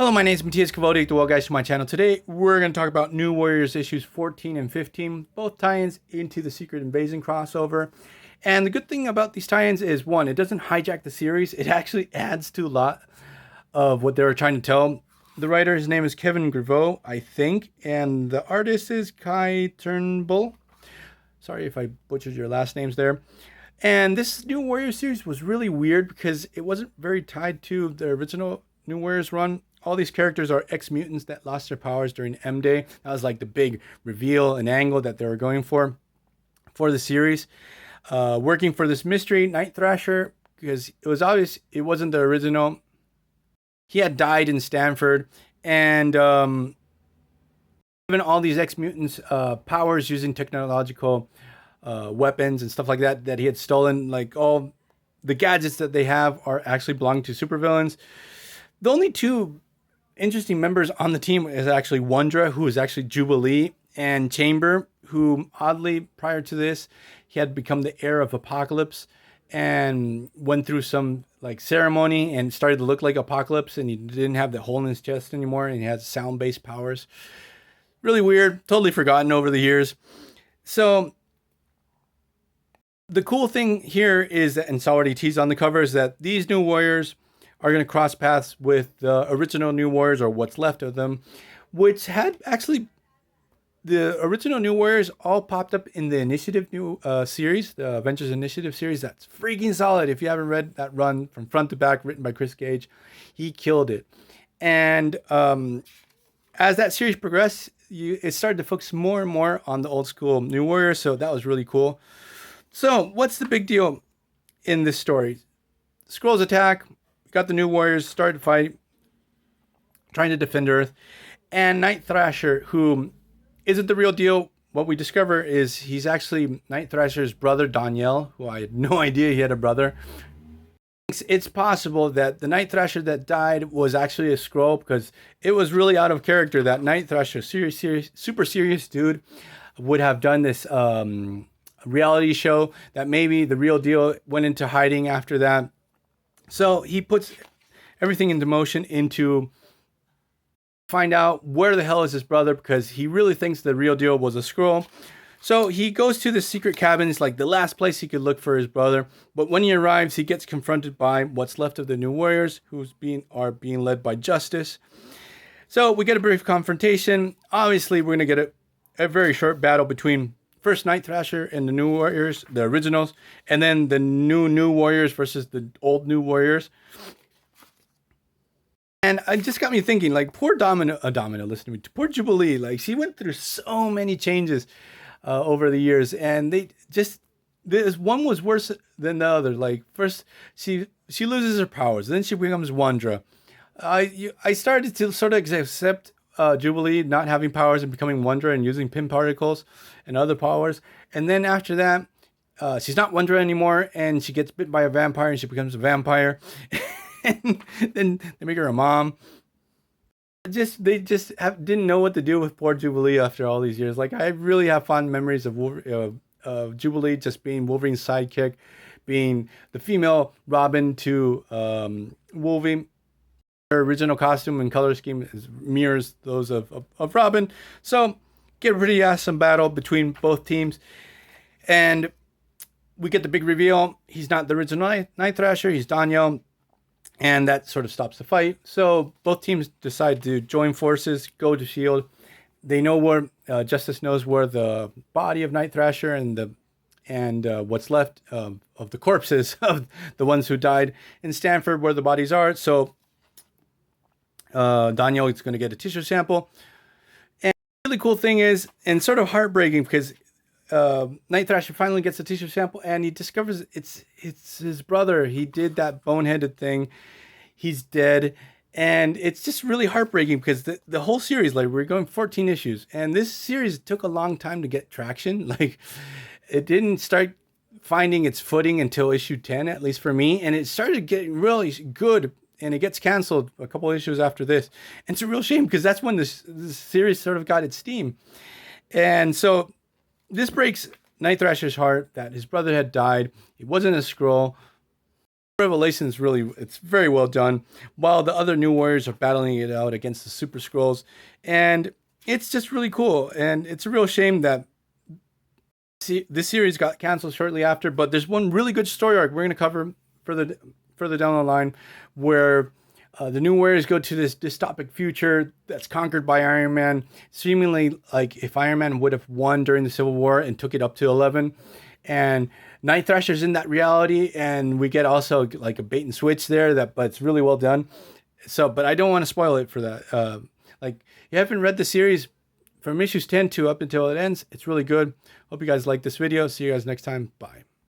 Hello, my name is Matthias Kavodic. Welcome guys to my channel. Today we're going to talk about New Warriors issues 14 and 15, both tie-ins into the Secret Invasion crossover. And the good thing about these tie-ins is, one, it doesn't hijack the series. It actually adds to a lot of what they were trying to tell. The writer, his name is Kevin Griveau, I think, and the artist is Kai Turnbull. Sorry if I butchered your last names there. And this New Warriors series was really weird because it wasn't very tied to the original New Warriors run. All these characters are ex-mutants that lost their powers during M-Day. That was like the big reveal and angle that they were going for the series. Working for this mystery, Night Thrasher, because it was obvious it wasn't the original. He had died in Stanford, and given all these ex-mutants powers using technological weapons and stuff like that, that he had stolen, like all the gadgets that they have are actually belong to supervillains. The only two interesting members on the team is actually Wondra, who is actually Jubilee, and Chamber, who oddly prior to this he had become the heir of Apocalypse and went through some like ceremony and started to look like Apocalypse, and he didn't have the hole in his chest anymore, and he has sound-based powers. Really weird, totally forgotten over the years. So the cool thing here is that, and it's already teased on the cover, is that these New Warriors are going to cross paths with the original New Warriors, or what's left of them, which had actually the original New Warriors all popped up in the Initiative new series, the Avengers Initiative series. That's freaking solid. If you haven't read that run from front to back, written by Chris Gage, he killed it. And as that series progressed, it started to focus more and more on the old school New Warriors, so that was really cool. So what's the big deal in this story? Skrulls attack. Got the New Warriors, started to fight, trying to defend Earth. And Night Thrasher, who isn't the real deal. What we discover is he's actually Night Thrasher's brother, Daniel, who I had no idea he had a brother. It's possible that the Night Thrasher that died was actually a Skrull, because it was really out of character that Night Thrasher, super serious dude, would have done this reality show, that maybe the real deal went into hiding after that. So he puts everything into motion into find out where the hell is his brother, because he really thinks the real deal was a Skrull. So he goes to the secret cabin. It's like the last place he could look for his brother. But when he arrives, he gets confronted by what's left of the New Warriors, who are being led by Justice. So we get a brief confrontation. Obviously, we're going to get a very short battle between first Night Thrasher and the New Warriors, the originals, and then the new Warriors versus the old New Warriors. And it just got me thinking, like, poor Domino, listen to me, poor Jubilee, like, she went through so many changes over the years, and this one was worse than the other. Like, first, she loses her powers, then she becomes Wondra. I started to sort of accept Jubilee not having powers and becoming Wondra and using pin particles and other powers. And then after that, she's not Wondra anymore, and she gets bit by a vampire and she becomes a vampire. And then they make her a mom. They didn't know what to do with poor Jubilee after all these years. Like, I really have fond memories of Jubilee just being Wolverine's sidekick, being the female Robin to Wolverine. Her original costume and color scheme mirrors those of Robin. So get a pretty awesome battle between both teams, and we get the big reveal. He's not the original Night Thrasher, he's Daniel, and that sort of stops the fight. So both teams decide to join forces, go to S.H.I.E.L.D. They know where Justice knows where the body of Night Thrasher and what's left of the corpses of the ones who died in Stanford, where the bodies are. So Daniel is going to get a tissue sample. And the really cool thing is, and sort of heartbreaking, because Night Thrasher finally gets a tissue sample and he discovers it's his brother. He did that boneheaded thing. He's dead. And it's just really heartbreaking, because the whole series, like, we're going 14 issues, and this series took a long time to get traction. Like, it didn't start finding its footing until issue 10, at least for me. And it started getting really good, and it gets canceled a couple issues after this. And it's a real shame, because that's when this series sort of got its steam. And so this breaks Night Thrasher's heart that his brother had died. He wasn't a Skrull. Revelation is really, it's very well done, while the other New Warriors are battling it out against the Super Skrulls, and it's just really cool. And it's a real shame that this series got canceled shortly after. But there's one really good story arc we're going to cover further down the line, where the New Warriors go to this dystopic future that's conquered by Iron Man, seemingly like if Iron Man would have won during the Civil War and took it up to 11. And Night Thrasher's in that reality, and we get also like a bait and switch there, but it's really well done. So, but I don't want to spoil it for that. Like, you haven't read the series from issues 10 to up until it ends. It's really good. Hope you guys like this video. See you guys next time. Bye.